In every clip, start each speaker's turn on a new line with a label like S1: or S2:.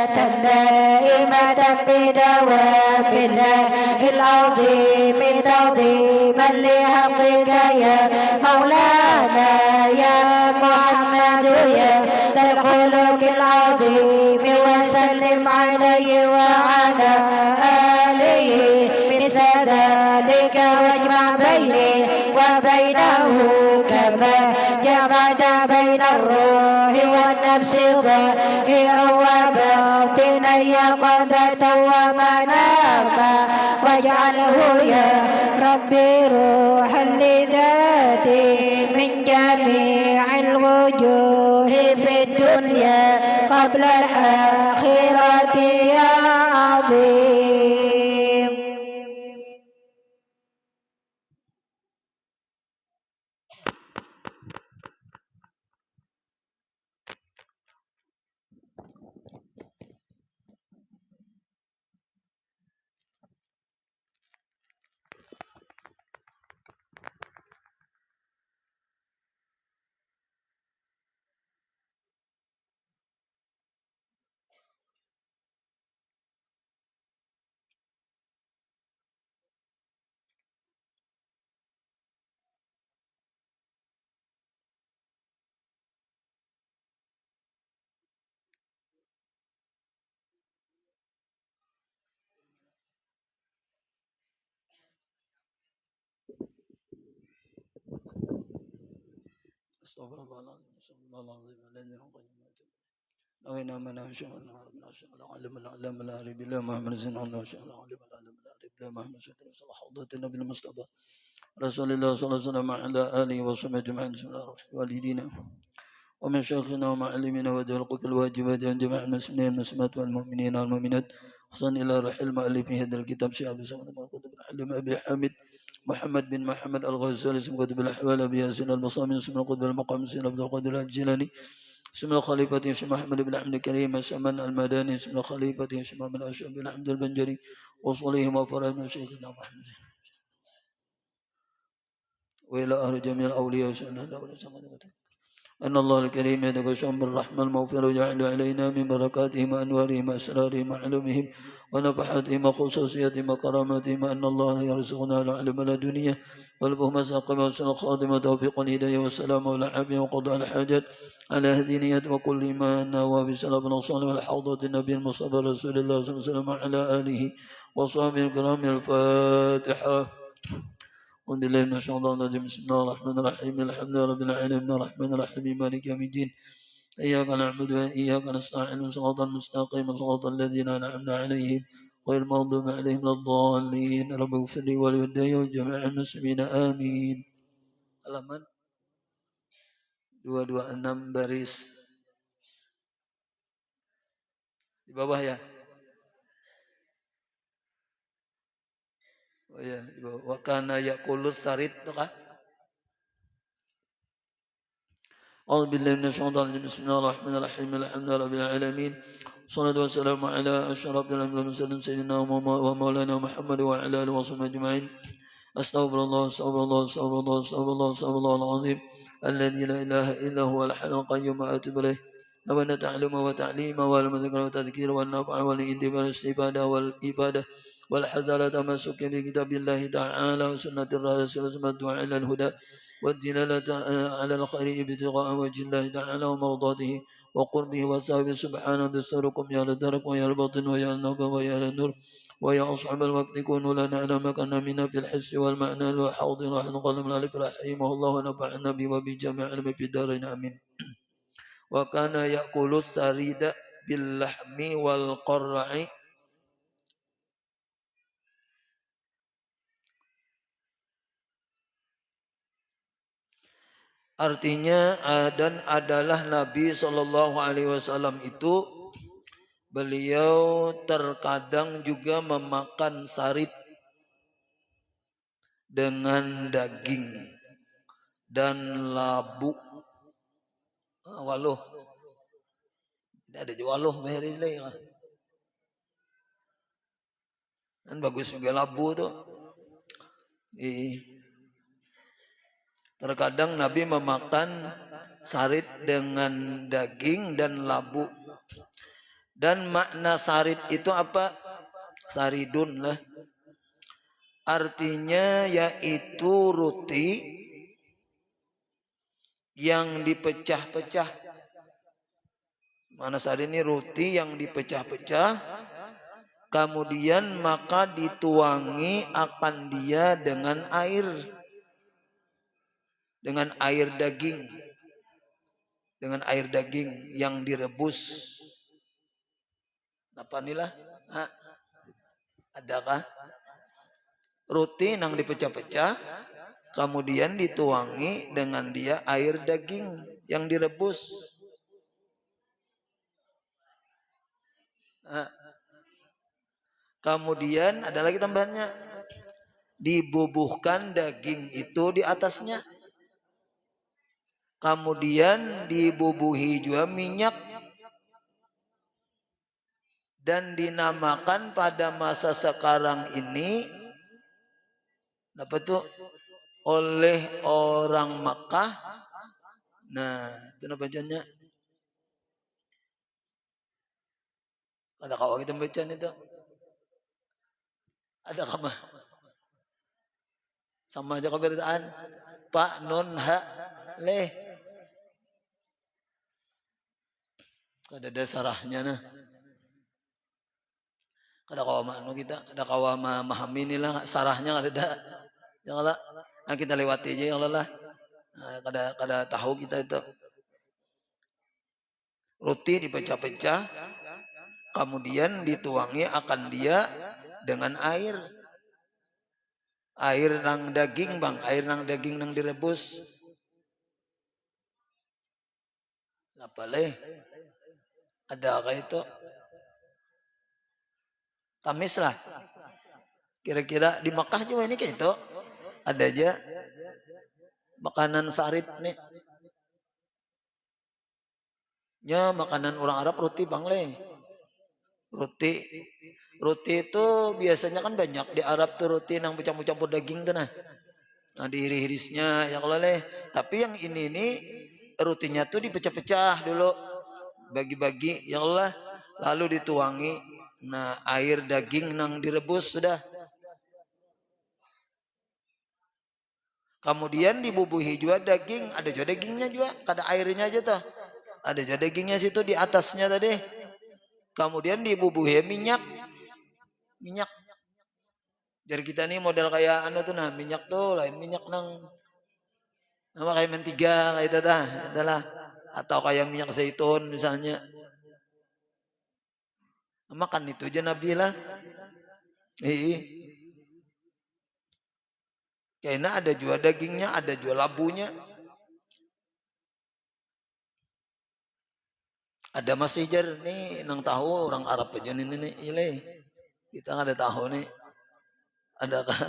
S1: دائمة بدوام الله العظيم تعظيما لحقك يا مولانا يا محمد يا ذا الخلق العظيم وسلم عليه وعلى آله مثل ذلك واجمع بيني وبينه كما جمعت بين الروح والنفس ظاهرا وباطنا يقظة ومناما واجعله يا ربي روحا لذاتي من جميع الوجوه في الدنيا قبل الآخرة يا عظيم.
S2: استغفر الله العظيم استغفر الله العظيم الذي لا نوينا من أشهد أن لا إله إلا الله علم العلم العارف بالله محمد رسول الله أشهد أن علم العلم العارف بالله محمد رسول الله حوضة النبي المصطفى رسول الله صلى الله عليه وسلم على آله وصحبه أجمعين بسم الله الرحمن الرحيم والدينا ومن شيخنا ومعلمنا ودعو القدر الواجبات عن جميع المسلمين والمسلمات والمؤمنين والمؤمنات خصوصا إلى روح المؤلف في هذا الكتاب شيخ عبد الصمد بن القدر بن حليم أبي حامد محمد بن محمد الغزالي اسم قطب الأحوال أبي ياسين البصامي اسم القطب المقام سين عبد القادر الجيلاني اسم الخليفة اسم محمد بن عبد الكريم اسم المداني اسم الخليفة اسم محمد أشرف بن عبد البنجري وصليهم وفرهم من شيخنا محمد وإلى أهل جميع الأولياء وسنة الأولياء أن الله الكريم يتقسم بالرحمة المغفرة ويجعل علينا من بركاتهم وأنوارهم وأسرارهم وعلومهم ونفحاتهم وخصوصياتهم وكراماتهم أن الله يرزقنا العلم الدنيا والبهم ساقم وسن الخادم وتوفيق الهداية والسلام والعافية وقضاء الحاجات على هدينية وكل ما نوى بسلام الصالح والحوضة النبي المصطفى رسول الله صلى الله عليه وسلم وعلى آله وصحبه الكرام. الفاتحة. أعوذ بالله من الشيطان الرجيم بسم الله الرحمن الرحيم الحمد لله رب العالمين الرحمن الرحيم مالك يوم الدين إياك نعبد وإياك نستعين صراط المستقيم صراط الذين أنعمنا عليهم غير المغضوب عليهم ولا الضالين رب اغفر لي ولوالدي وجميع المسلمين آمين. Halaman 226 baris di bawah ya. Oh ya, di bawah. Wa kana yaqulus sarid itu kah? أعوذ بالله من الشيطان الرجيم بسم الله الرحمن الرحيم الحمد لله رب العالمين والصلاة والسلام على أشرف الأنبياء والمرسلين سيدنا ومولانا محمد وعلى آله وصحبه أجمعين. أستغفر الله أستغفر الله أستغفر الله أستغفر الله أستغفر الله العظيم الذي لا إله إلا هو الحي القيوم وأتوب إليه. نبأ تعلم وتعليم والمذكر والتذكير والنفع والانتفاع والاستفادة والإفادة والحذر تمسك بكتاب الله تعالى وسنة الرسول ثم الدعاء إلى الهدى والدلالة على الخير ابتغاء وجه الله تعالى ومرضاته وقربه وسابه سبحانه دستوركم يا للدرك ويا الباطن ويا النوب ويا النور ويا أصحاب الوقت كونوا لنا على مكان منا في الحس والمعنى والحوض رحمه قلم الألف رحمه الله ونفعنا به وبجميع علم في الدارين آمين. وكان يأكل السريد باللحم والقرع. Artinya dan adalah Nabi Shallallahu Alaihi Wasallam itu beliau terkadang juga memakan sarit dengan daging dan labu. Waluh, tidak ada waluh mehri kan bagus juga labu tuh. Terkadang Nabi memakan sarit dengan daging dan labu. Dan makna sarid itu apa? Saridun lah. Artinya yaitu roti yang dipecah-pecah. Mana sarid ini roti yang dipecah-pecah. Kemudian maka dituangi akan dia dengan air. Dengan air daging. Dengan air daging yang direbus. Apa inilah? Adakah? Roti yang dipecah-pecah, kemudian dituangi dengan dia air daging yang direbus. Kemudian ada lagi tambahannya. Dibubuhkan daging itu di atasnya. Kemudian dibubuhi juga minyak. Dan dinamakan pada masa sekarang ini apa tuh oleh orang Makkah. Nah, itu bacanya. Ada kawan kita bacaan itu. Ada kama. Sama aja keberadaan. Pak non ha leh. Ada dasarahnya nah. Kada kawa manu kita, kada kawa memahami inilah sarahnya kada. Janganlah, nah kita lewati aja yang lelah. Nah, kada tahu kita itu. Roti dipecah-pecah, kemudian dituangi akan dia dengan air. Air nang daging bang, air nang daging nang direbus. Apa leh? Ada kayak itu? Kamis lah. Kira-kira di Makkah juga ini kayak itu. Ada aja makanan sarit nih. Ya makanan orang Arab roti bang le. Roti itu biasanya kan banyak di Arab tuh roti yang campur-campur daging tuh nah. Nah diiris-irisnya yang leleh. Tapi yang ini rotinya tuh dipecah-pecah dulu. Bagi-bagi ya Allah. Lalu dituangi. Nah air daging nang direbus sudah. Kemudian dibubuhi juga daging. Ada juga dagingnya juga. Kada airnya aja tuh. Ada juga dagingnya situ di atasnya tadi. Kemudian dibubuhi minyak. Minyak. Jadi kita nih model kayak anu tuh nah. Minyak tuh lain minyak nang. Nama kayak mentega kayak itu dah. Itulah. Atau kayak minyak zaitun misalnya. Makan itu aja Nabi lah. Kayaknya ada juga dagingnya, ada juga labunya. Ada masih jar nih nang tahu orang Arab aja nih ile. Kita nggak ada tahu nih. Adakah?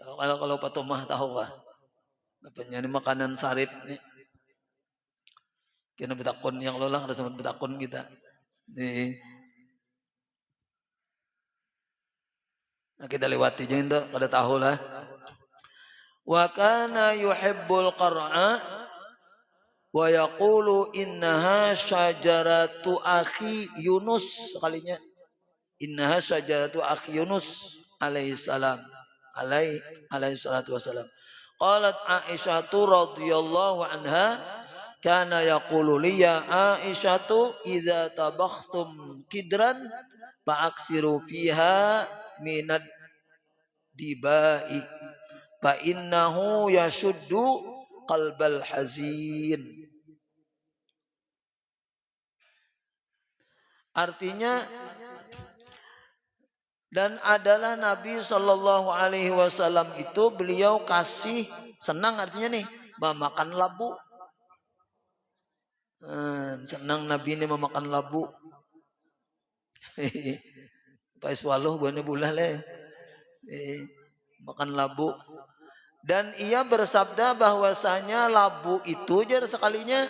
S2: Kalau Patumah tahu kah? Dapatnya ini makanan sarit nih. Kena betakon yang lolang ada sama betakon kita. Nah, kita lewati jangan tuh pada tahu lah. Wa kana yuhibbul qar'a wa yaqulu innaha syajaratu akhi Yunus sekalinya. Innaha syajaratu akhi Yunus alaihi salam. Alaihi salatu wasalam. Qalat Aisyatu radhiyallahu anha kana yaqulu li ya Aisyatu idza tabakhtum kidran fa'aksiru fiha minad dibai fa innahu yashuddu qalbal hazin. Artinya dan adalah Nabi Shallallahu Alaihi Wasallam itu beliau kasih senang artinya nih memakan labu. Senang Nabi ini memakan labu. Pak Iswaluh buahnya bulah leh. Makan labu. Dan ia bersabda bahwasanya labu itu jar sekalinya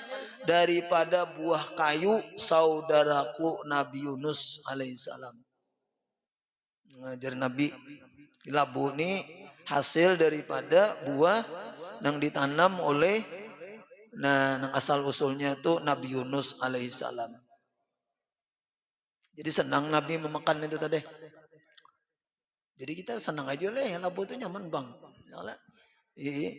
S2: daripada buah kayu saudaraku Nabi Yunus alaihissalam. Ngajar Nabi labu ini hasil daripada buah yang ditanam oleh nah asal usulnya itu Nabi Yunus alaihissalam. Jadi senang Nabi memakan itu tadi. Jadi kita senang aja lah, labu itu nyaman bang. Iya.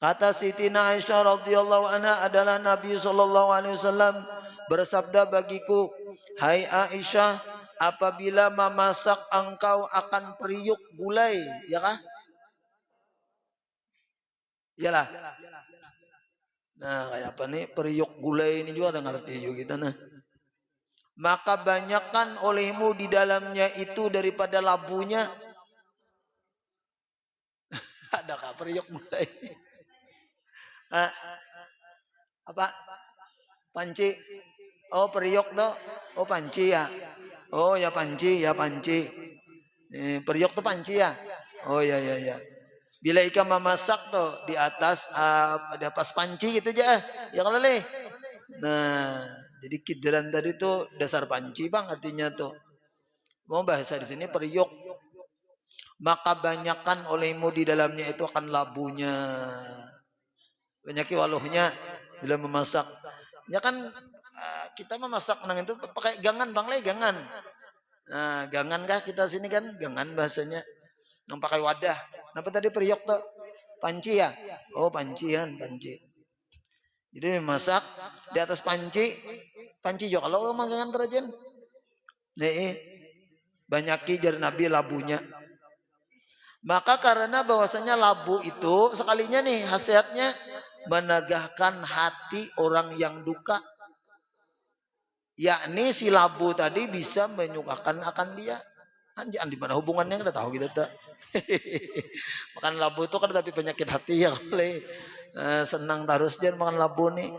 S2: Kata Siti Aisyah radhiyallahu anha adalah Nabi sallallahu alaihi wasallam bersabda bagiku, "Hai Aisyah, apabila memasak engkau akan periuk gulai, ya kah?" Iyalah. Nah, kayak apa nih periuk gulai ini juga ada ngerti juga kita nah. Maka banyakkan olehmu di dalamnya itu daripada labunya. Adakah periuk gulai? Apa? Panci. Oh, periuk tuh. Oh, panci ya. Oh, ya panci, ya panci. Periuk tuh panci ya. Oh, ya ya ya. Bila ikan memasak tuh di atas panci gitu aja. Ya kalau leh. Nah, jadi kideran tadi tuh dasar panci bang artinya tuh. Mau bahasa di sini periuk. Maka banyakkan olehmu di dalamnya itu akan labunya. Banyaki waluhnya bila memasak. Ya kan kita memasak nang itu pakai gangan bang leh gangan. Nah, gangan kah kita sini kan gangan bahasanya. Yang pakai wadah. Kenapa tadi periuk tuh? Panci ya? Oh pancian panci. Jadi memasak di atas panci. Panci juga kalau makan terajen. Nih, banyaki jar Nabi labunya. Maka karena bahwasanya labu itu sekalinya nih khasiatnya menegahkan hati orang yang duka. Yakni si labu tadi bisa menyukakan akan dia. Anjir, di mana hubungannya kita tahu kita tak. Makan labu itu kan tapi penyakit hati ya kali. Senang terus jangan makan labu nih.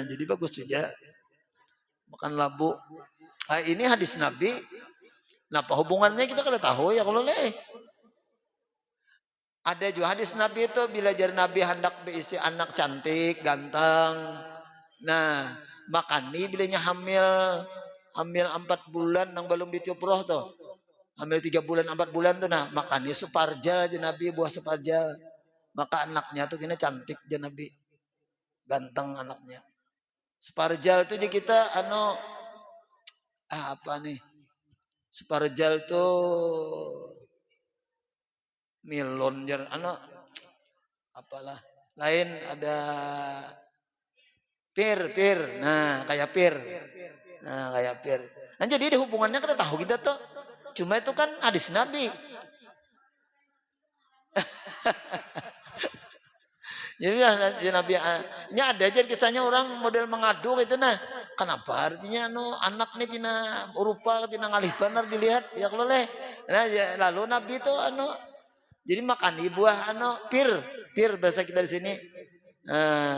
S2: Jadi bagus juga makan labu. Ini hadis Nabi. Apa hubungannya kita kada tahu ya kalau leh. Ada juga hadis Nabi itu bila jari Nabi hendak berisi anak cantik, ganteng. Nah, makan nih bilanya hamil 4 bulan nang belum ditiup roh tuh. Hamil 3 bulan 4 bulan tuh nah, makan nih separjal aja Nabi buah separjal. Maka anaknya tuh kini cantik aja Nabi. Ganteng anaknya. Separjal tuh kita apa nih? Separjal tuh milon jar apalah lain ada pir nah kayak pir nah jadi ada hubungannya kita tahu kita tuh cuma itu kan hadis Nabi. Jadi Nabi nya ada aja kisahnya orang model mengadu gitu nah kenapa artinya anak nih pina rupa pina ngalih benar dilihat ya kalau leh nah ya, lalu Nabi itu jadi makan di buah pir bahasa kita di sini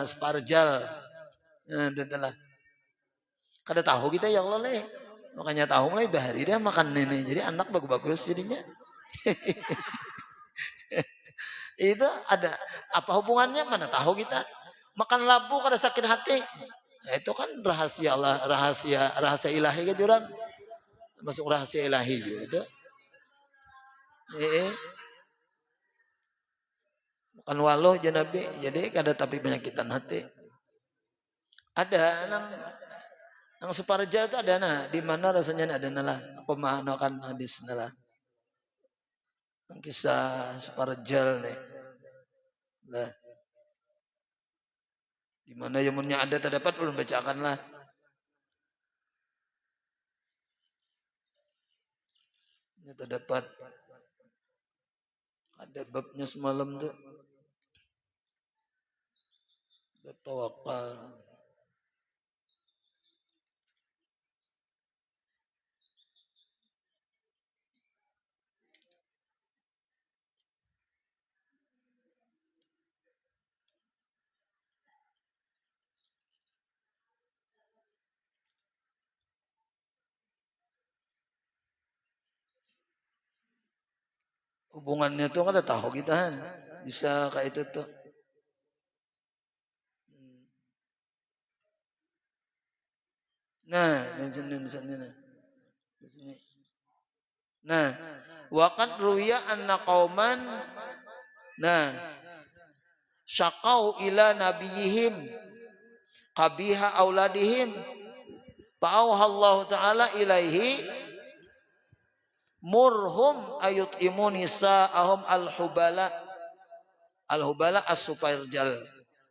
S2: sparjal itulah kada tahu kita ya Allah leh makanya tahu mulai bahari dah makan ini jadi anak bagus-bagus jadinya. Itu ada apa hubungannya mana tahu kita makan labu kada sakit hati nah, itu kan rahasia Allah rahasia ilahi kan jurang masuk rahasia ilahi juga itu makan waluh aja Nabi jadi kada tapi penyakitan hati ada nang separjal itu ada nah di mana rasanya ada nalah pemahaman hadis nalah kisah separjal nih lah di mana yamunnya ada terdapat belum bacakan lah ini terdapat ada babnya semalam tuh bab tawakal. Hubungannya tuh kan tahu kita kan bisa kayak itu tuh nah di sini nah waqad ruwiya anna qauman nah syaqau ila nabiyihim qabiha auladihim Fa'auhallahu ta'ala ilaihi murhum ayut imunisa ahum al-hubala as-supairjal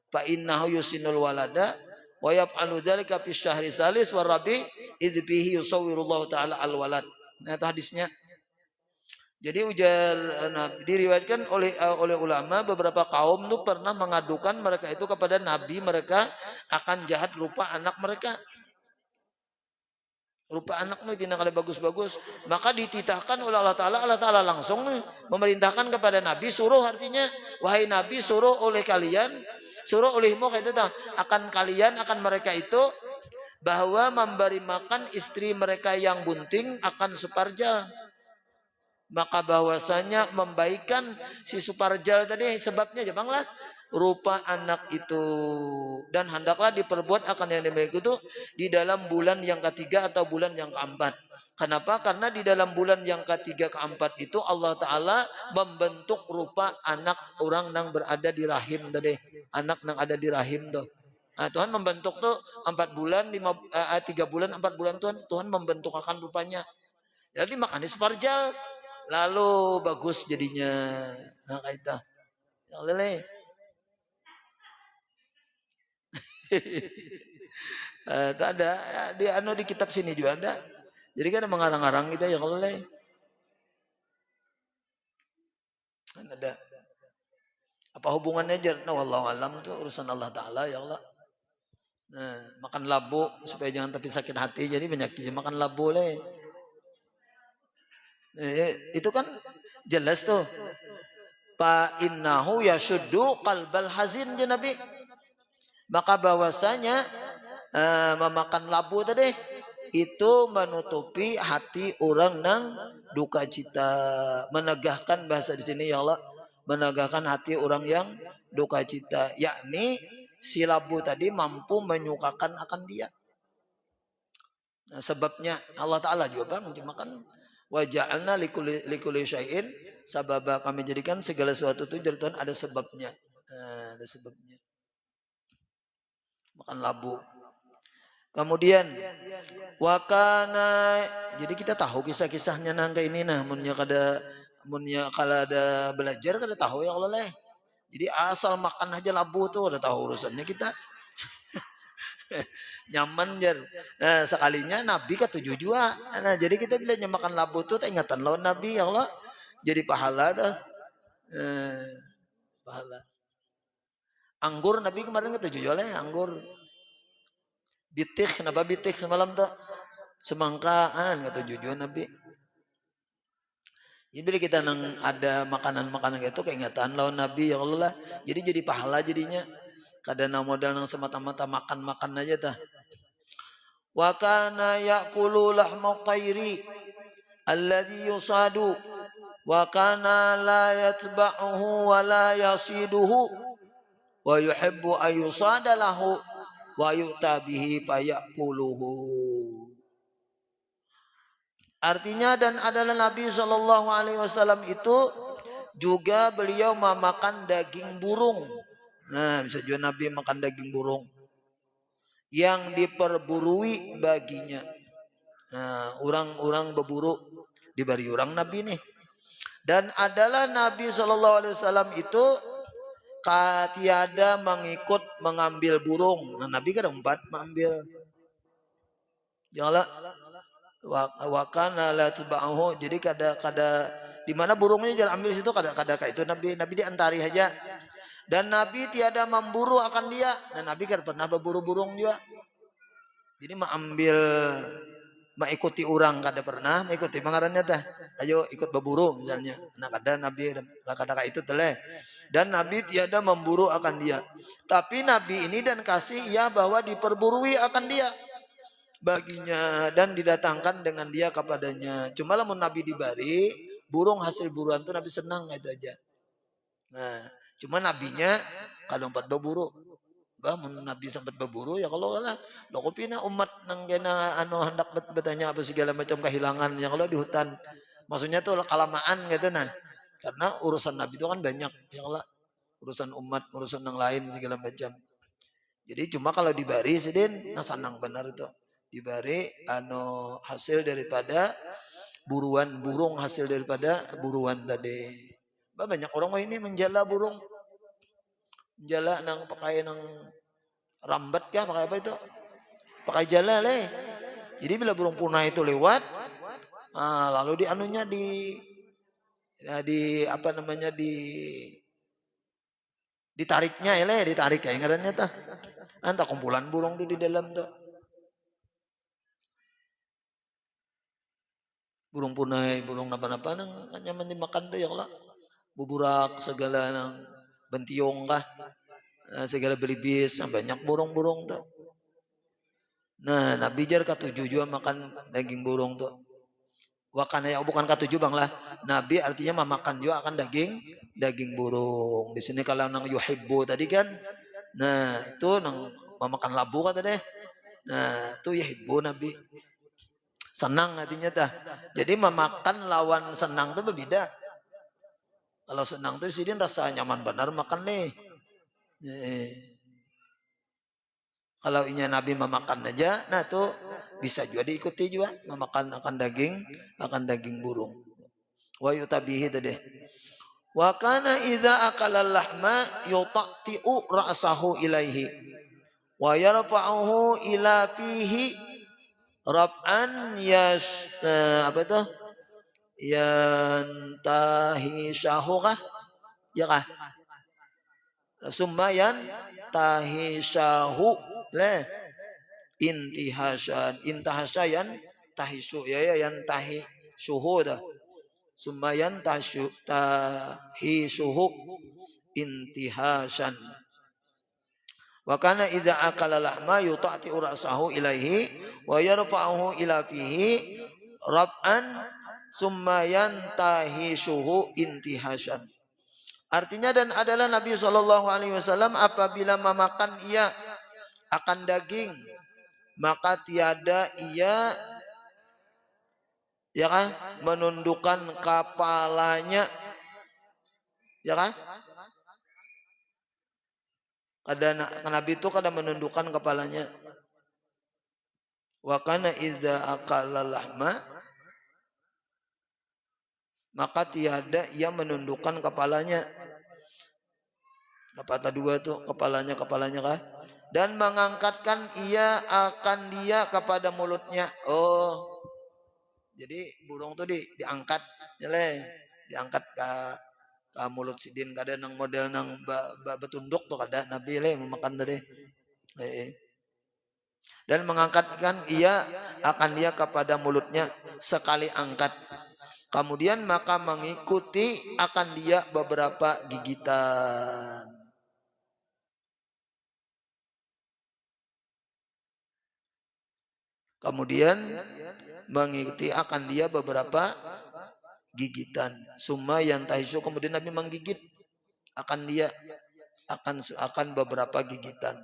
S2: fa innahu yusinul walada wa yaf'alu dzalika fi syahri salis wa rabi idh bihi yusawwirullahu ta'ala al-walad. Nah, itu hadisnya. Jadi ujar diriwayatkan oleh ulama beberapa kaum itu pernah mengadukan mereka itu kepada nabi mereka akan jahat rupa anak mereka. Rupa anaknya tidak kalau bagus-bagus, maka dititahkan oleh Allah Ta'ala langsung memerintahkan kepada Nabi, suruh artinya, wahai Nabi suruh oleh kalian, suruh olehmu kayak itu akan kalian, akan mereka itu, bahwa memberi makan istri mereka yang bunting akan suparjal. Maka bahwasanya membaikan si suparjal tadi sebabnya jabanglah rupa anak itu, dan hendaklah diperbuat akan yang dimiliki itu di dalam bulan yang ketiga atau bulan yang keempat. Kenapa? Karena di dalam bulan yang ketiga keempat itu Allah Ta'ala membentuk rupa anak orang yang berada di rahim tadi, anak yang ada di rahim tuh. Nah, Tuhan membentuk tuh 4 bulan, 3 bulan, 4 bulan Tuhan membentuk akan rupanya. Jadi makanya separjal, lalu bagus jadinya. Nah, kayak itu. Yang lele. Tak ada di di kitab sini juga ada. Jadi kan mengarang-arang kita yang lele. Kan ada. Apa hubungannya aja? Nah, wallahu alam itu urusan Allah Ta'ala ya Allah. Nah, makan labu supaya jangan tapi sakit hati, jadi penyakit makan labu le. Itu kan jelas tuh. Fa innahu yashuddu qalbal hazin je Nabi. Maka bahwasanya memakan labu tadi itu menutupi hati orang nang duka cita, menegahkan bahasa di sini ya Allah, menegahkan hati orang yang duka cita, yakni si labu tadi mampu menyukakan akan dia. Nah, sebabnya Allah Ta'ala juga kan makan wa ja'alna likulli syai'in sababa, kami jadikan segala sesuatu itu dari Tuhan ada sebabnya. Nah, ada sebabnya. Makan labu. Kemudian wakana, jadi kita tahu kisah-kisahnya nangka ini nah, munnya kalau ada belajar kada tahu ya Allah leh. Jadi asal makan aja labu tuh udah tahu urusannya kita. Nyaman jar. Nah, sekalinya Nabi ketujuh juga. Nah, jadi kita bila makan labu tuh ingatan lawan Nabi ya Allah. Jadi pahala tuh. Pahala. Anggur Nabi kemarin ketujuh oleh anggur. Bitik, kenapa bitik semalam tuh? Semangkaan ketujuh juga Nabi. Jadi bila kita ada makanan-makanan itu keingatan lawan Nabi ya Allah lah. Jadi pahala jadinya. Kadang modal nang semata-mata makan aja tah. Wa kana ya'kulu lahma tayri alladhi yusadu wa kana la yatba'uhu wa la yasiduhu wa yuhibbu ayyusada lahu wa yu'ta bihi fayakuluhu. Artinya, dan adalah Nabi SAW itu juga beliau memakan daging burung. Nah, bisa juga Nabi makan daging burung yang diperburui baginya. Nah, orang-orang berburu diberi orang Nabi nih. Dan adalah Nabi SAW itu tiada mengikut mengambil burung. Nah, Nabi kan 4 mengambil. Janganlah wakana la tba'uhu, jadi kada di mana burungnya jangan ambil situ, kada kayak itu Nabi diantari aja. Dan Nabi tiada memburu akan dia, dan Nabi kan pernah berburu burung juga. Jadi mengikuti orang kada pernah, mengikuti mengarannya tah. Ayo ikut berburu misalnya. Nah, kada Nabi kada kayak itu teleh. Dan Nabi tiada memburu akan dia. Tapi Nabi ini dan kasih ia bahwa diperburui akan dia baginya dan didatangkan dengan dia kepadanya. Cuma lamun Nabi diberi burung hasil buruan itu Nabi senang itu aja. Nah, cuma nabinya kalau 4 berburu. Bah mun Nabi sempat berburu ya kalau lah dokopina umat nang kena hendak bertanya apa segala macam kehilangan yang kalau di hutan. Maksudnya tuh kelamaan gitu nah. Karena urusan Nabi itu kan banyak ya Allah. Urusan umat, urusan yang lain segala macam. Jadi cuma kalau diberi sedin nah senang benar itu. dibari anu hasil daripada buruan burung, hasil daripada buruan tadi. Banyak orang mah ini menjala burung, menjala nang pakai nang rambat kah, pakai apa itu, pakai jala leh. Jadi bila burung punah itu lewat, lalu di anunya di apa namanya ditariknya ya leh, ditarik kayak ngarannya tah. Anta kumpulan burung tuh di dalam tuh. Burung punai, burung napa-napa nang nyaman dimakan tuh ya Allah. Buburak segala nang bentiong kah, segala belibis, banyak burung-burung tuh. Nah, Nabi jar ketujuh juga makan daging burung tuh. Wakana ya bukan ketujuh bang lah. Nabi artinya memakan juga akan daging burung. Di sini kalau nang yuhibbu tadi kan, nah itu nang memakan labu kata deh. Nah itu yuhibbu Nabi. Senang artinya dah. Jadi memakan lawan senang itu berbeda. Kalau senang tuh sini rasa nyaman benar makan nih. Kalau inya Nabi memakan aja, nah tuh bisa juga diikuti juga memakan akan daging burung. Wa yutabihi tadi. Wa kana idza akala lahma yutaqti'u ra'sahu ilaihi wa yarfa'uhu ila fihi rab'an apa itu? Yantahi syahukah? Ya kah? Summayan tahisyahu le intihasyan tahisu ya yang tahi suhu dah summayan tahisuhu intihasyan wa kana idza akala lahma yuta'ti ra'sahu ilaihi wa yarfa'uhu ila fihi rab'an summayan tahisuhu intihasyan. Artinya dan adalah Nabi SAW apabila memakan ia akan daging maka tiada ia ya kan menundukkan kepalanya ya kan Nabi itu kadang menundukkan kepalanya wa kana idza akala lahma maka tiada ia menundukkan kepalanya. Kata dua tuh kepalanya kah? Dan mengangkatkan ia akan dia kepada mulutnya. Oh, jadi burung tuh diangkat, diangkat ke mulut sidin kada nang model nang betunduk tuh kada Nabi memakan tadi. Dan mengangkatkan ia akan dia kepada mulutnya sekali angkat. Kemudian maka mengikuti akan dia beberapa gigitan. Kemudian mengikuti akan dia beberapa gigitan. Summa yang tahisu kemudian Nabi menggigit akan dia akan beberapa gigitan.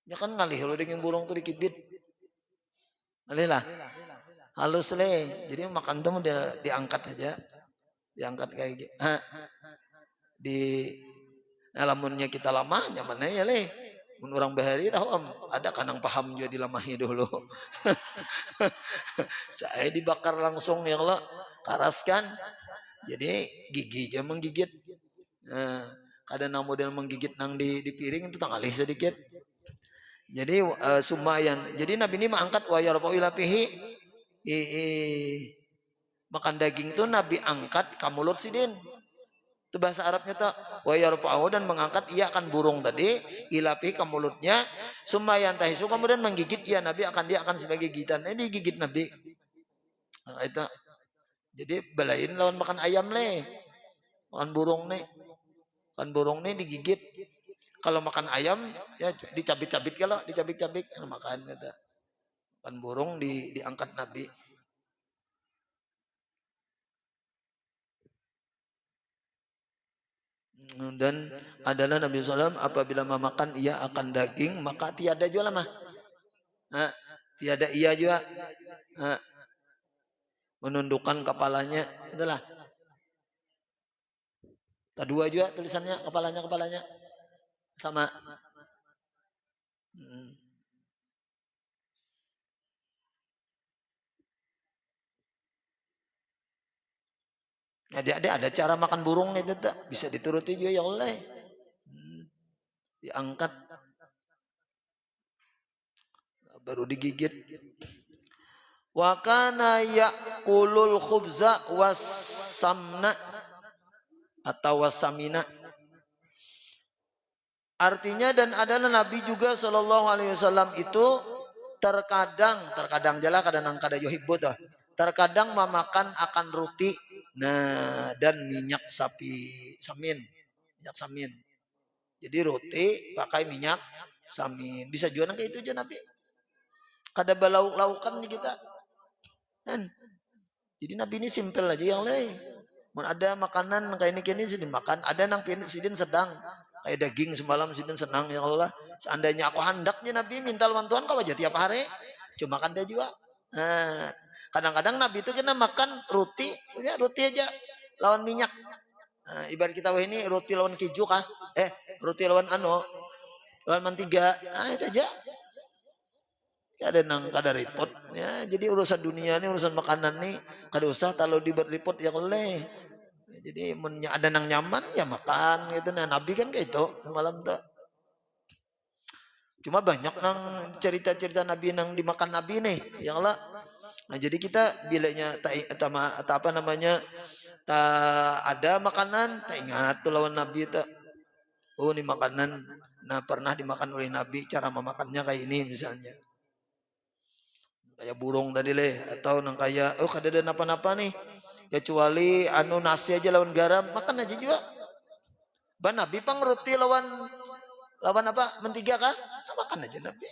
S2: Ya kan ngalih kalau dengan burung tuh dikibit. Ngalih lah. Halus le. Jadi makan tuh diangkat aja. Diangkat kayak gitu. Di alamunnya kita lama nyaman ya le. Orang bahari tahu ada kanang paham juga dilamahi dulu. Saya dibakar langsung ya Allah, karaskan. Jadi gigi aja menggigit. Kadang model menggigit nang di piring itu tangalih sedikit. Jadi sumayan. Jadi Nabi ini mengangkat wa yarfa'u ila fihi makan daging itu Nabi angkat ke mulut sidin. Itu bahasa Arabnya tuh wa yarfa'u dan mengangkat ia akan burung tadi ilapi ke mulutnya sumayan tahisu kemudian menggigit ia Nabi dia akan sebagai gigitan ini digigit Nabi. Nah, itu jadi belain lawan makan ayam makan burung digigit. Kalau makan ayam ya dicabik-cabik kalau dicabik-cabik makan kata. Makan burung diangkat Nabi. Dan adalah Nabi SAW apabila memakan ia akan daging maka tiada juga mah tiada ia juga menundukkan kepalanya itulah kedua juga tulisannya kepalanya sama
S3: Adik-adik ada cara makan burung itu tak bisa dituruti juga ya Allah. Diangkat baru digigit. Wa kana ya'kulul khubza wasamna atau wasamina. Artinya dan adalah Nabi juga Shallallahu Alaihi Wasallam itu terkadang jala kadang kada yuhibbu tuh. Terkadang memakan akan roti dan minyak samin. Jadi roti pakai minyak samin. Bisa juga kayak itu aja Nabi. Kada balauk-laukan nih kita. Kan? Jadi Nabi ini simpel aja yang lain. Ada makanan kayak ini sidin makan, ada nang sidin sedang kayak daging semalam sidin senang ya Allah. Seandainya aku handaknya Nabi minta lawan Tuhan kau aja tiap hari. Cuma kan dia juga. Nah, kadang-kadang Nabi itu kena makan roti, ya roti aja lawan minyak. Nah, ibarat kita wah ini roti lawan keju kah? Roti lawan lawan mantiga. Nah, itu aja. Ada nang kada repot ya. Jadi urusan dunia ini urusan makanan nih kada usah kalau dibuat repot ya oleh. Jadi ada nang nyaman ya makan gitu. Nah Nabi kan kayak itu malam tuh. Cuma banyak nang cerita-cerita Nabi nang dimakan Nabi nih ya Allah. Nah jadi kita bilanya apa namanya ada makanan tak ingat tuh lawan Nabi itu. Oh ini makanan pernah dimakan oleh Nabi, cara memakannya kayak ini misalnya. Kayak burung tadi atau nang kayak kada ada napa-napa nih kecuali nasi aja lawan garam makan aja juga. Nabi pang roti lawan apa mentiga kah? Makan aja Nabi.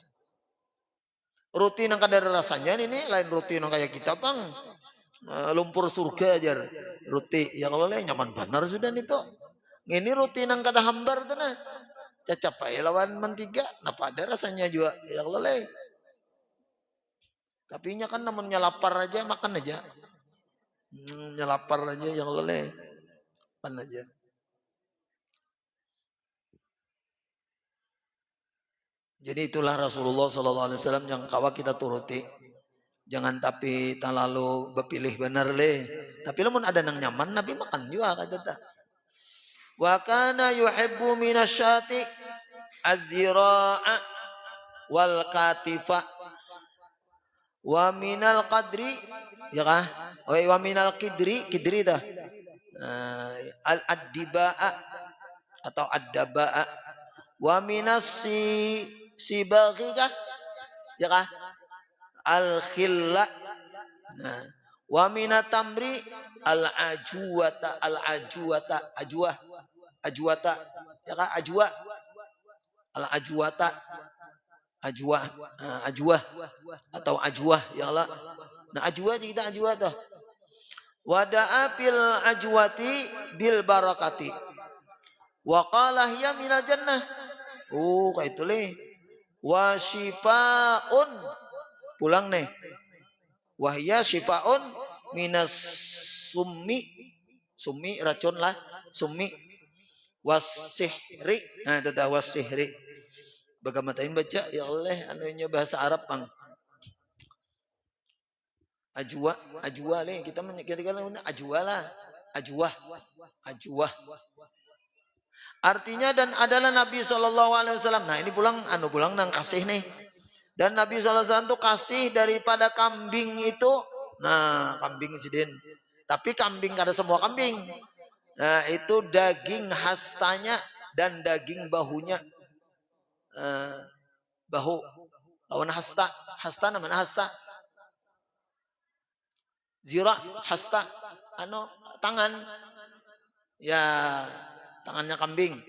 S3: Roti nang kada ada rasanya ini lain roti nang kayak kita pang lumpur surga aja roti ya kalau nyaman benar sudah itu. Ini roti nang kada hambar tuh nah. Cacap aja lawan mentiga, napa ada rasanya juga ya kalau tapi nya kan namanya lapar aja makan aja. Nyelapar aja yang leleh. Makan aja. Jadi itulah Rasulullah Sallallahu Alaihi Wasallam yang kawa kita turuti. Jangan tapi terlalu berpilih benar Tapi lamun ada nang nyaman Nabi makan juga kata tak. Wa kana yuhibbu minasyati adzira'a wal katifa. Wa minal qadri ya kah? Wa minal kidri dah. Al addiba'a atau addaba'a. Wa minas sibaghi kah? Ya kah? Al khilla. Wa minat tamri al ajwata ajwata ya kah? Al ajwah atau ajwah ya Allah. Nah ajwah kita ajwah tuh. Wada'a fil ajwati bil barakati. Wa qala hiya minal jannah. Kayak itu Wa shifaun pulang nih. Wa hiya shifaun minas summi racun lah, summi wasihri. Nah itu wasihri. Bagamatain baca ya Allah anunya bahasa Arab pang. Ajwa kita ajwa lah. Ajwah. Artinya dan adalah Nabi Shallallahu Alaihi Wasallam. Nah ini pulang nang kasih nih. Dan Nabi Shallallahu Alaihi Wasallam tuh kasih daripada kambing itu. Nah kambing sidin. Tapi kambing kada semua kambing. Nah itu daging hastanya dan daging bahunya. Bahu lawan hasta namanya hasta zira hasta tangan ya tangannya kambing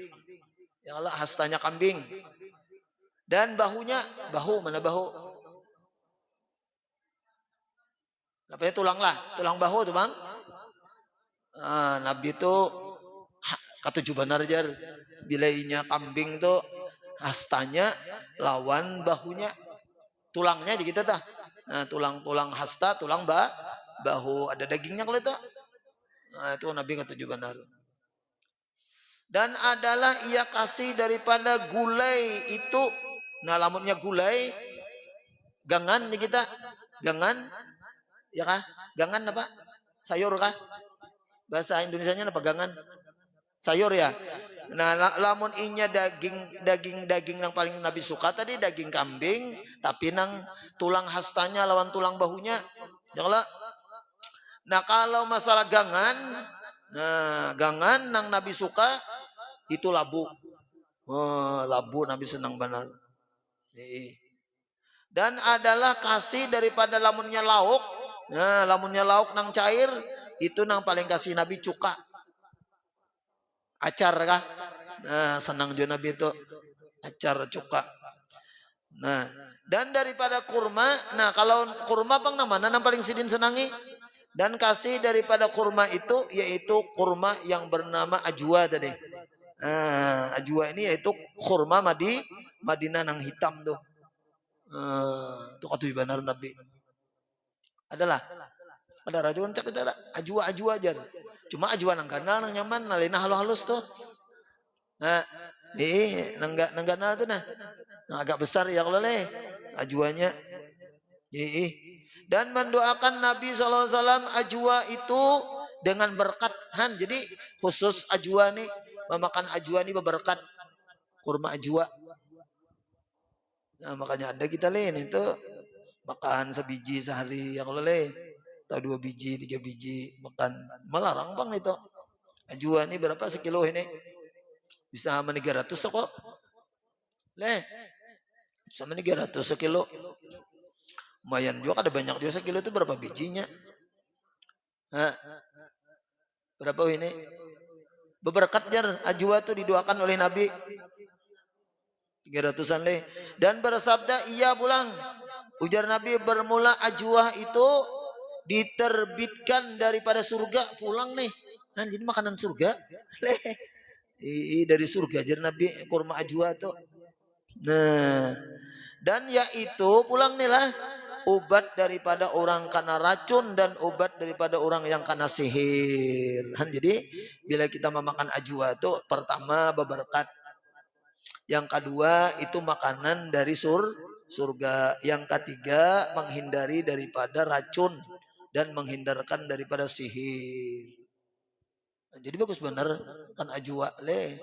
S3: ya Allah hastanya kambing dan bahunya mana bahu namanya tulang bahu tuh bang. Nabi itu ketujuh benar jar bilainya kambing tuh hastanya lawan bahunya tulangnya aja kita tah. Nah, tulang hasta, tulang bahu ada dagingnya kalau itu. Nah, itu Nabi ketujuh benar. Dan adalah ia kasih daripada gulai itu. Nah, lamunnya gulai gangan nih kita. Gangan ya kah? Gangan apa? Sayur kah? Bahasa Indonesianya apa gangan? Sayur ya. Nah, lamun inya daging yang paling Nabi suka tadi daging kambing, tapi nang tulang hastanya lawan tulang bahunya. Janganlah. Nah, kalau masalah gangan, nah gangan nang Nabi suka itu labu. Oh, labu Nabi senang benar. Dan adalah kasih daripada lamunnya lauk. Nah, lamunnya lauk nang cair itu nang paling kasih Nabi cuka. Acar kah? Nah, senang juga Nabi itu acar cuka. Nah, dan daripada kurma, nah kalau kurma bang mana yang paling sidin senangi? Dan kasih daripada kurma itu yaitu kurma yang bernama ajwa tadi. Nah, ajwa ini yaitu kurma Madinah nang hitam tuh. Itu kata benar Nabi. Adalah ada rajuan cak kita ajwa aja. Cuma ajwa nang ganal nang nyaman, nalina halus-halus tuh. Nah, nang ganal tuh nah. Nah, agak besar ya kalau leh ajwanya. Dan mendoakan Nabi SAW ajwa itu dengan berkat. Jadi khusus ajwa nih, memakan ajwa nih berberkat kurma ajwa. Nah, makanya ada kita lain itu makan sebiji sehari ya kalau leh. Atau 2 biji, 3 biji makan. Melarang bang itu. Ajwa ini berapa sekilo ini? Bisa sama 300 kok. Leh. Sama 300 sekilo. Lumayan juga ada banyak juga sekilo itu berapa bijinya? Hah? Berapa ini? Beberkat jar ajwa itu didoakan oleh Nabi. 300-an leh. Dan bersabda iya pulang. Ujar Nabi bermula ajwa itu diterbitkan daripada surga pulang nih. Nah, jadi makanan surga. Leh. Dari surga jar Nabi kurma ajwa tuh. Nah, dan yaitu pulang nih lah obat daripada orang kena racun dan obat daripada orang yang kena sihir. Jadi bila kita memakan ajwa itu pertama berberkat. Yang kedua itu makanan dari surga. Yang ketiga menghindari daripada racun dan menghindarkan daripada sihir. Jadi bagus benar kan ajwa leh.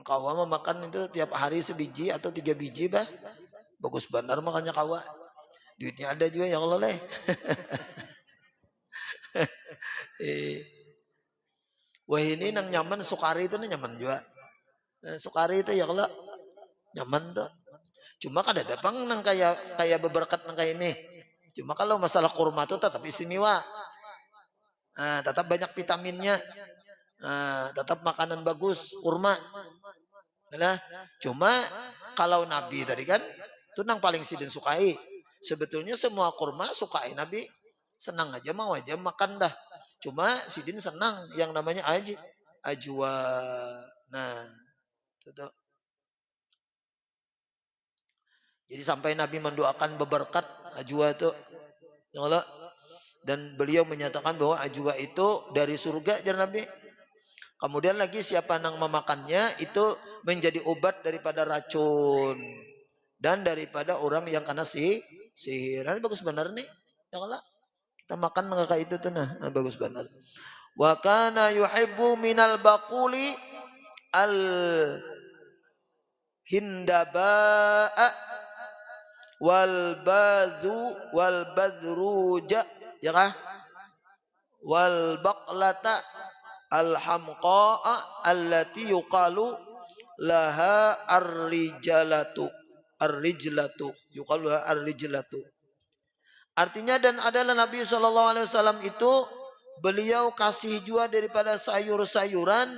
S3: Kawa makan itu tiap hari sebiji atau 3 biji bah. Bagus benar makanya kawa. Duitnya ada juga ya Allah leh. Wah ini nang nyaman sukari itu nyaman juga. Sukari itu ya Allah nyaman tuh. Cuma kan ada bang nang kayak beberkat nang kayak ini. Cuma kalau masalah kurma itu tetap istimewa. Tetap banyak vitaminnya. Tetap makanan bagus kurma. Nah, cuma kalau Nabi tadi kan itu nang paling sidin sukai. Sebetulnya semua kurma sukai Nabi. Senang aja mau aja makan dah. Cuma sidin senang yang namanya ajwa. Nah, itu. Jadi sampai Nabi mendoakan beberkat ajwa itu. Ya Allah. Dan beliau menyatakan bahwa ajwa itu dari surga jar Nabi. Kemudian lagi siapa yang memakannya itu menjadi obat daripada racun dan daripada orang yang kena sihir. Bagus benar nih. Ya Allah. Kita makan kayak itu tuh nah. Bagus benar. Wa kana yuhibbu minal baquli al hindaba'a wal badruja ya kah? Wal baqlata al-hamqa'a allati yuqalu laha ar-rijlatu yuqalu laha ar-rijlatu. Artinya dan adalah Nabi SAW itu beliau kasih juga daripada sayur-sayuran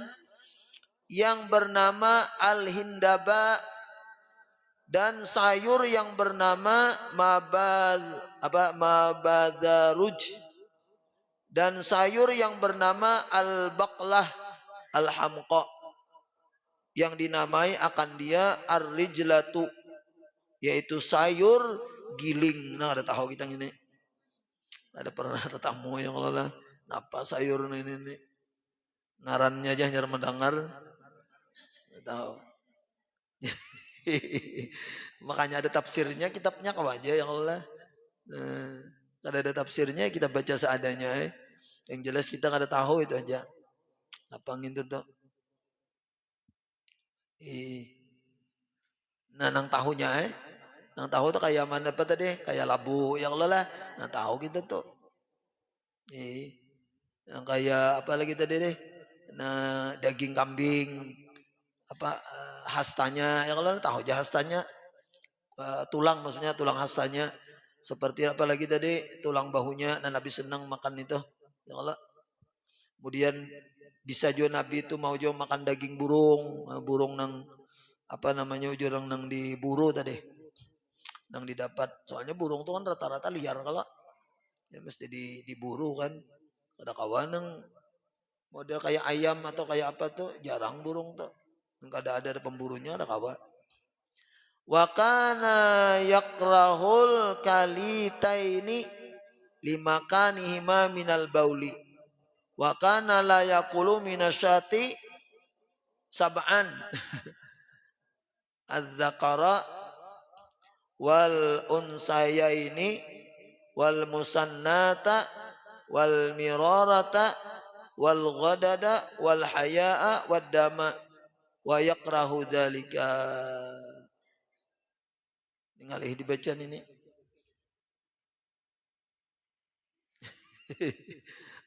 S3: yang bernama al-hindaba dan sayur yang bernama mabadaruj dan sayur yang bernama al-baqlah al-hamqa yang dinamai akan dia ar-rijlatu yaitu sayur giling. Nah ada tahu kita ini ada pernah tetamu yang Allah apa sayur ini ngarannya aja hanya mendengar tahu. Makanya ada tafsirnya kitabnya kau aja yang Allah. Kalau ada tafsirnya kita baca seadanya. Yang jelas kita kada tahu itu aja. Lapangin itu tuh. Nah, nang tahunya nang tahu tuh kayak mana apa tadi? Kayak labu yang lelah. Nang tahu kita tuh. Yang kayak apa lagi tadi deh? Nah, daging kambing apa hastanya yang lelah tahu aja hastanya. Tulang maksudnya tulang hastanya. Seperti apa lagi tadi? Tulang bahunya. Nah, Nabi senang makan itu. Ya Allah. Kemudian bisa juga Nabi itu mau juga makan daging burung. Burung nang apa namanya orang nang diburu tadi. Nang didapat. Soalnya burung itu kan rata-rata liar kalau. Ya mesti diburu kan. Ada kawan yang model kayak ayam atau kayak apa tuh. Jarang burung tuh. Nggak ada pemburunya ada kawan. Wa kana yakrahul kalitaini limakanihima minal bauli wa kana la yaqulu minasyati sab'an az-zakara wal unsayaini wal musannata wal mirarata wal ghadada wal haya'a wad dama wa yakrahu dzalika. Ngalih dibaca ini.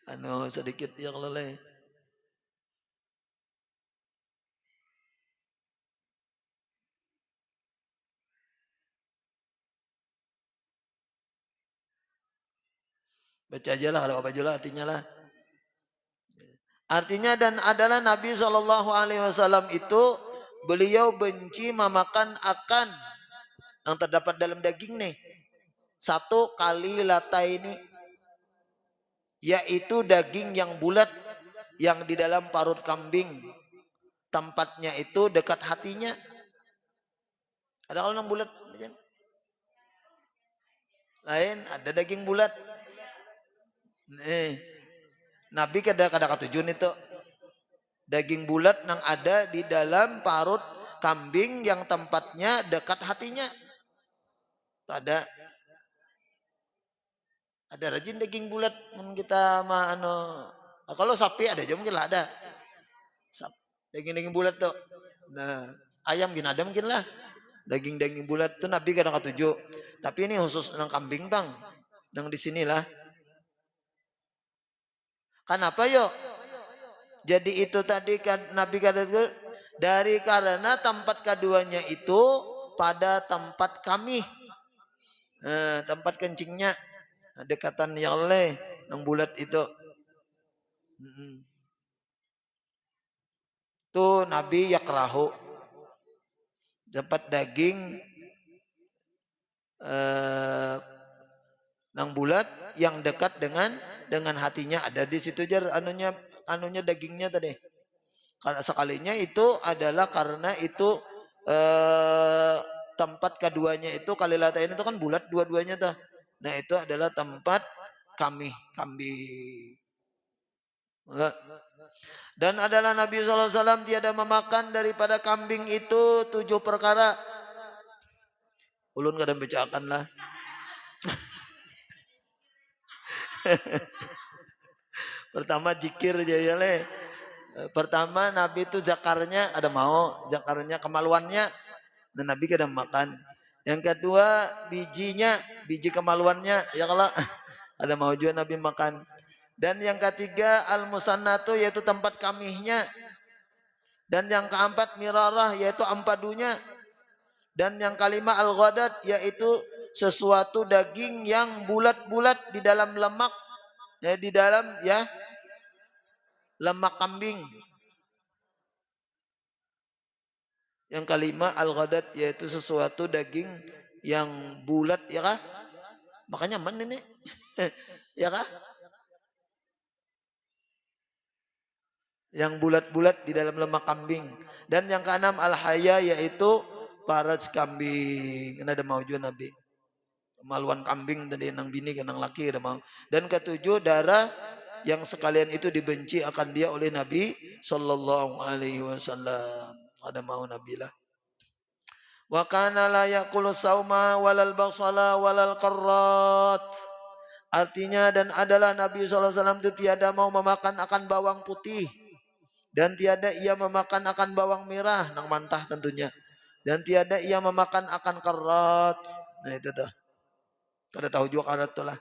S3: Anu sedikit yang leleh. Baca aja lah kalau baca lah artinya lah. Artinya dan adalah Nabi SAW itu beliau benci memakan akan yang terdapat dalam daging nih. Satu kali latai ini yaitu daging yang bulat yang di dalam parut kambing. Tempatnya itu dekat hatinya. Ada kalau yang bulat lain ada daging bulat. Nabi kada katujun itu daging bulat yang ada di dalam parut kambing yang tempatnya dekat hatinya. Ada rajin daging bulat kita mah kalau sapi ada aja mungkin lah ada. Daging bulat tuh. Nah, ayam gini ada mungkin lah. Daging bulat tuh Nabi kadang ketujuh. Tapi ini khusus nang kambing bang. Nang di sinilah. Kenapa yo? Jadi itu tadi kan Nabi kata dari karena tempat keduanya itu pada tempat kami. Tempat kencingnya dekatan yang oleh nang bulat itu. Tuh Nabi yakrahu dapat daging nang bulat yang dekat dengan hatinya ada di situ jar anunya dagingnya tadi. Karena sekalinya itu adalah karena itu tempat keduanya itu kali latain itu kan bulat dua-duanya tuh. Nah itu adalah tempat kambing. Dan adalah Nabi SAW tiada memakan daripada kambing itu 7 perkara. Ulun kadang bacakan lah. Pertama jikir aja le. Pertama Nabi itu zakarnya ada mau, zakarnya kemaluannya. Dan Nabi kadang makan. Yang kedua biji kemaluannya ya kalau ada mau juga Nabi makan. Dan yang ketiga al-musannatu yaitu tempat kamihnya. Dan yang keempat mirarah yaitu ampadunya. Dan yang kelima al-ghadat yaitu sesuatu daging yang bulat-bulat di dalam lemak di dalam lemak kambing. Yang kelima al-ghadat yaitu sesuatu daging yang bulat ya kah? Makanya mana ini? Ya kah? Yang bulat-bulat di dalam lemak kambing. Dan yang keenam al-haya yaitu paras kambing. Ini ada mau juga Nabi. Kemaluan kambing tadi nang bini ke nang laki ada mau. Dan ketujuh darah yang sekalian itu dibenci akan dia oleh Nabi sallallahu alaihi wasallam. Ada mau Nabi lah. Wa kana la yaqulu sauma walal basala walal qarrat. Artinya dan adalah Nabi SAW itu tiada mau memakan akan bawang putih. Dan tiada ia memakan akan bawang merah, nang mantah tentunya. Dan tiada ia memakan akan karat. Nah itu tuh. Kada tahu juga karat tuh lah.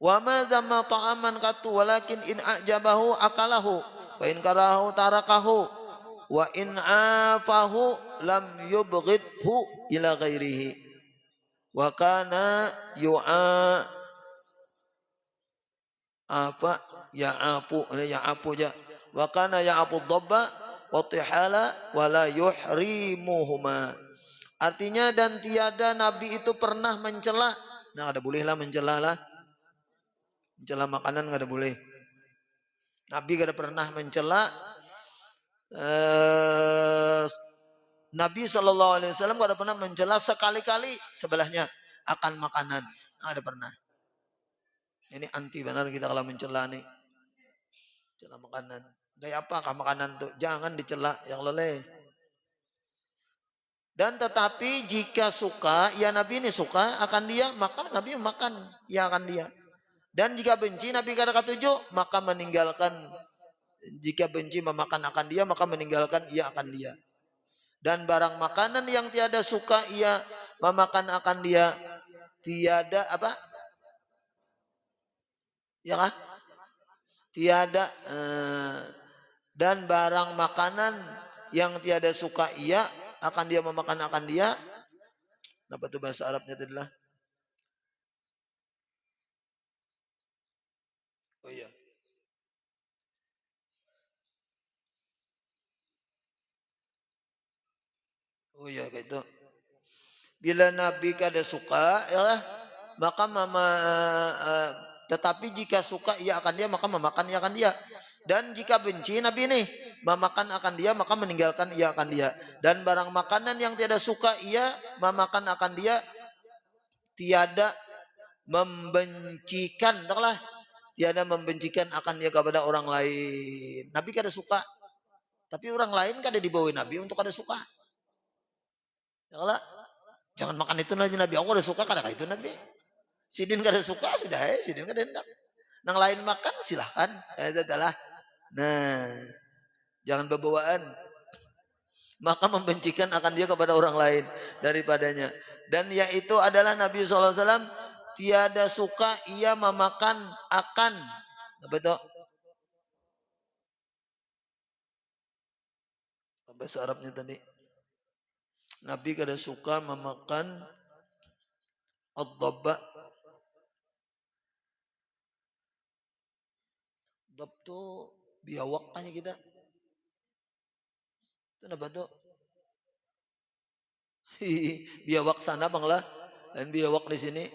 S3: Wa ma dhamma ta'aman katu walakin in a'jabahu akalahu wa in karahu tarakahu wa in afahu lam yubghidhu ila ghairihi wa kana yu'a apa ya'apu ja wa kana ya'apu dhabba wa tihala wa la yuhrimuhuma. Artinya dan tiada nabi itu pernah mencela. Nah ada boleh lah mencela lah. Mencela makanan nggak ada boleh. Nabi gak ada pernah mencela. Nabi SAW gak ada pernah mencela sekali-kali sebelahnya akan makanan. Nggak ada pernah. Ini anti benar kita kalau mencela nih. Mencela makanan. Kayak apakah makanan tuh? Jangan dicela yang leleh. Dan tetapi jika suka, ya Nabi ini suka akan dia, maka Nabi makan ya akan dia. Dan jika benci, Nabi kata ketujuh, maka meninggalkan. Jika benci memakan akan dia, maka meninggalkan ia akan dia. Dan barang makanan yang tiada suka ia memakan akan dia, tiada apa? Ya kah? Tiada. Dan barang makanan yang tiada suka ia akan dia memakan akan dia. Apa tuh bahasa Arabnya tadi lah? Oh iya. Oh iya kayak itu. Bila Nabi kada suka, ya maka tetapi jika suka ia akan dia, maka memakan ia akan dia. Dan jika benci Nabi nih, memakan akan dia, maka meninggalkan ia akan dia. Dan barang makanan yang tiada suka ia memakan akan dia, tiada membencikan, entahlah, tiada membencikan akan dia kepada orang lain. Nabi kada suka, tapi orang lain kada dibawa Nabi untuk kada suka. Ya, jangan makan itu aja Nabi. Aku udah suka kadang itu Nabi. Sidin kada suka sudah ya, sidin kada hendak. Nang lain makan silahkan. Itu adalah. Nah, jangan bebawaan. Maka membencikan akan dia kepada orang lain daripadanya. Dan yaitu adalah Nabi SAW tiada suka ia memakan akan. Apa itu? Bahasa Arabnya tadi. Nabi kada suka memakan ad-dhabba. Dhab tu biawak tanya kita. Itu apa tuh? Biawak sana banglah dan biawak di sini.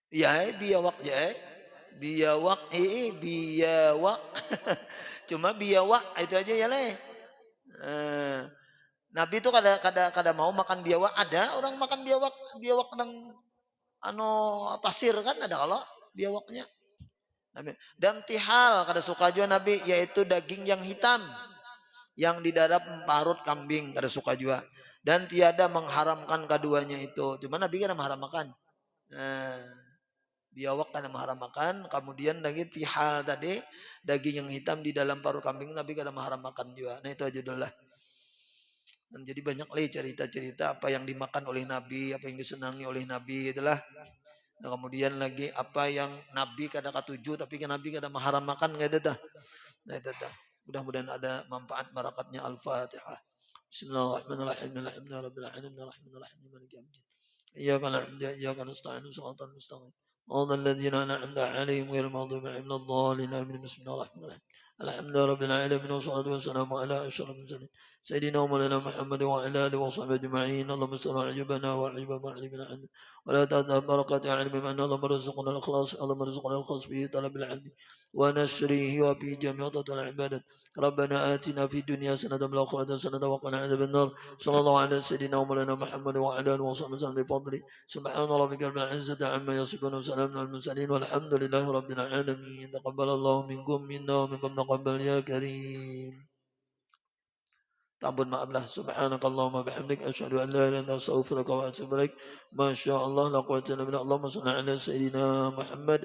S3: Ya, biawak ya. Biawak, biawak. Cuma biawak itu aja ya leh. Nabi itu kada mau makan biawak. Ada orang makan biawak nang pasir kan ada kalau biawaknya. Dan tihal kada suka juga Nabi yaitu daging yang hitam yang di dalam parut kambing kada suka juga. Dan tiada mengharamkan keduanya itu. Cuma Nabi kada mengharamkan. Biawak karena mengharamkan, kemudian lagi tihal tadi daging yang hitam di dalam paruh kambing Nabi kada mengharamkan juga. Nah itu aja dulu lah. Dan jadi banyak lagi cerita-cerita apa yang dimakan oleh Nabi, apa yang disenangi oleh Nabi itulah. Nah, kemudian lagi apa yang Nabi kada katuju tapi Nabi kada mengharamkan kayak itu dah. Nah itu dah. Mudah-mudahan ada manfaat barakatnya. Al-Fatihah. Bismillahirrahmanirrahim. Alhamdulillahirabbil alamin arrahmanirrahim maliki yaumiddin. Iyyaka na'budu wa iyyaka nasta'in shiratal mustaqim. صراط الذين أنعمت عليهم غير المغضوب عليهم ولا الضالين آمين بسم الله الرحمن الرحيم الحمد لله رب العالمين والصلاة والسلام على أشرف المرسلين سيدنا ومولانا محمد وعلى آله وصحبه أجمعين اللهم استر عيوبنا وعيوب معلمنا
S2: ولا تذهب بركات علم من اللهم ارزقنا الإخلاص اللهم ارزقنا الخاص به طلب العلم ونشره وفي جميع العبادات ربنا آتنا في الدنيا سنة وفي الآخرة سنة وقنا عذاب النار صلى الله على سيدنا ومولانا محمد وعلى آله وصحبه وسلم بفضله سبحان ربك رب العزة عما يصفون وسلام على المرسلين والحمد لله رب العالمين تقبل الله منكم منا ومنكم تقبل يا كريم تعبد مع الله سبحانك اللهم وبحمدك أشهد أن لا إله إلا أنت أستغفرك وأتوب إليك ما شاء الله لا قوة إلا بالله اللهم صل على سيدنا محمد